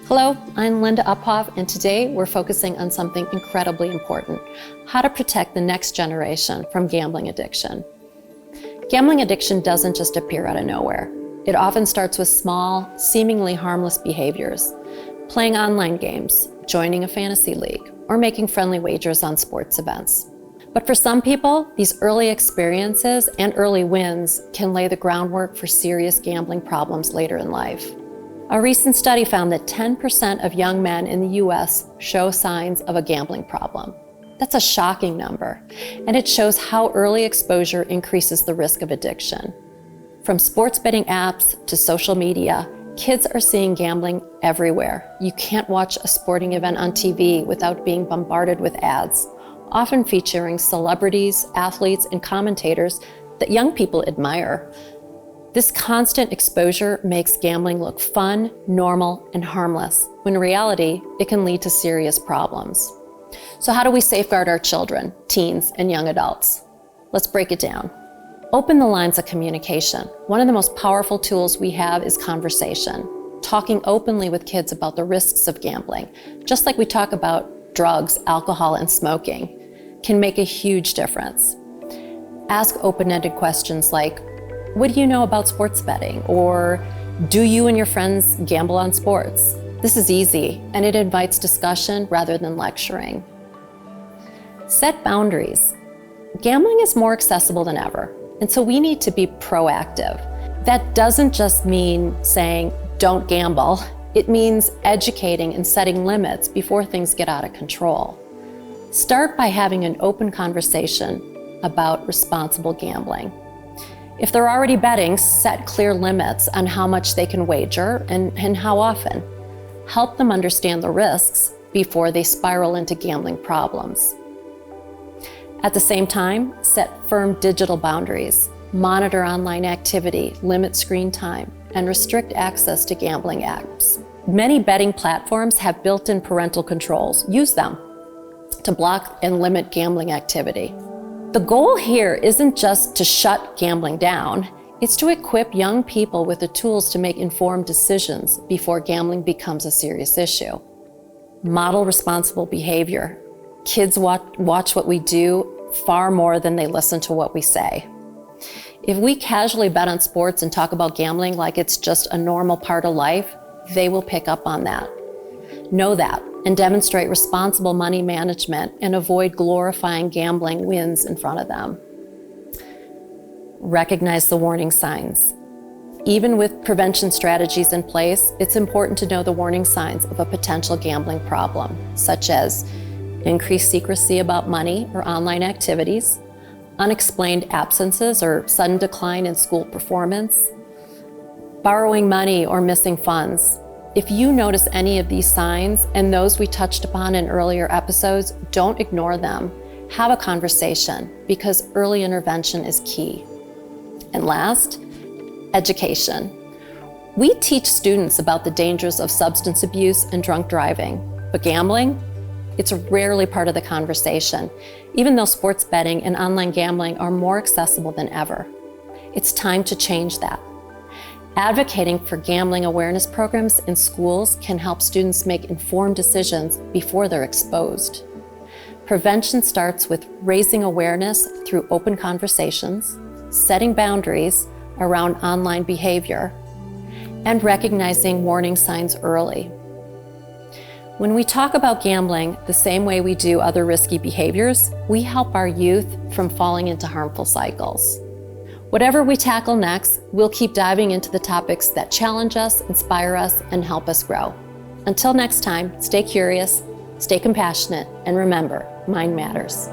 Hello, I'm Linda Uphoff, and today we're focusing on something incredibly important: how to protect the next generation from gambling addiction. Gambling addiction doesn't just appear out of nowhere. It often starts with small, seemingly harmless behaviors: playing online games, joining a fantasy league, or making friendly wagers on sports events. But for some people, these early experiences and early wins can lay the groundwork for serious gambling problems later in life. A recent study found that 10% of young men in the US show signs of a gambling problem. That's a shocking number, and it shows how early exposure increases the risk of addiction. From sports betting apps to social media, kids are seeing gambling everywhere. You can't watch a sporting event on TV without being bombarded with ads, often featuring celebrities, athletes, and commentators that young people admire. This constant exposure makes gambling look fun, normal, and harmless, when in reality, it can lead to serious problems. So how do we safeguard our children, teens, and young adults? Let's break it down. Open the lines of communication. One of the most powerful tools we have is conversation. Talking openly with kids about the risks of gambling, just like we talk about drugs, alcohol, and smoking, can make a huge difference. Ask open-ended questions like, what do you know about sports betting? Or, do you and your friends gamble on sports? This is easy, and it invites discussion rather than lecturing. Set boundaries. Gambling is more accessible than ever, and so we need to be proactive. That doesn't just mean saying, don't gamble. It means educating and setting limits before things get out of control. Start by having an open conversation about responsible gambling. If they're already betting, set clear limits on how much they can wager and how often. Help them understand the risks before they spiral into gambling problems. At the same time, set firm digital boundaries. Monitor online activity, limit screen time, and restrict access to gambling apps. Many betting platforms have built-in parental controls. Use them to block and limit gambling activity. The goal here isn't just to shut gambling down, it's to equip young people with the tools to make informed decisions before gambling becomes a serious issue. Model responsible behavior. Kids watch what we do far more than they listen to what we say. If we casually bet on sports and talk about gambling like it's just a normal part of life, they will pick up on that. Know that and demonstrate responsible money management and avoid glorifying gambling wins in front of them. Recognize the warning signs. Even with prevention strategies in place, it's important to know the warning signs of a potential gambling problem, such as increased secrecy about money or online activities, unexplained absences or sudden decline in school performance, borrowing money or missing funds. If you notice any of these signs and those we touched upon in earlier episodes, don't ignore them. Have a conversation, because early intervention is key. And last, education. We teach students about the dangers of substance abuse and drunk driving, but gambling? It's rarely part of the conversation, even though sports betting and online gambling are more accessible than ever. It's time to change that. Advocating for gambling awareness programs in schools can help students make informed decisions before they're exposed. Prevention starts with raising awareness through open conversations, setting boundaries around online behavior, and recognizing warning signs early. When we talk about gambling the same way we do other risky behaviors, we help our youth from falling into harmful cycles. Whatever we tackle next, we'll keep diving into the topics that challenge us, inspire us, and help us grow. Until next time, stay curious, stay compassionate, and remember, mind matters.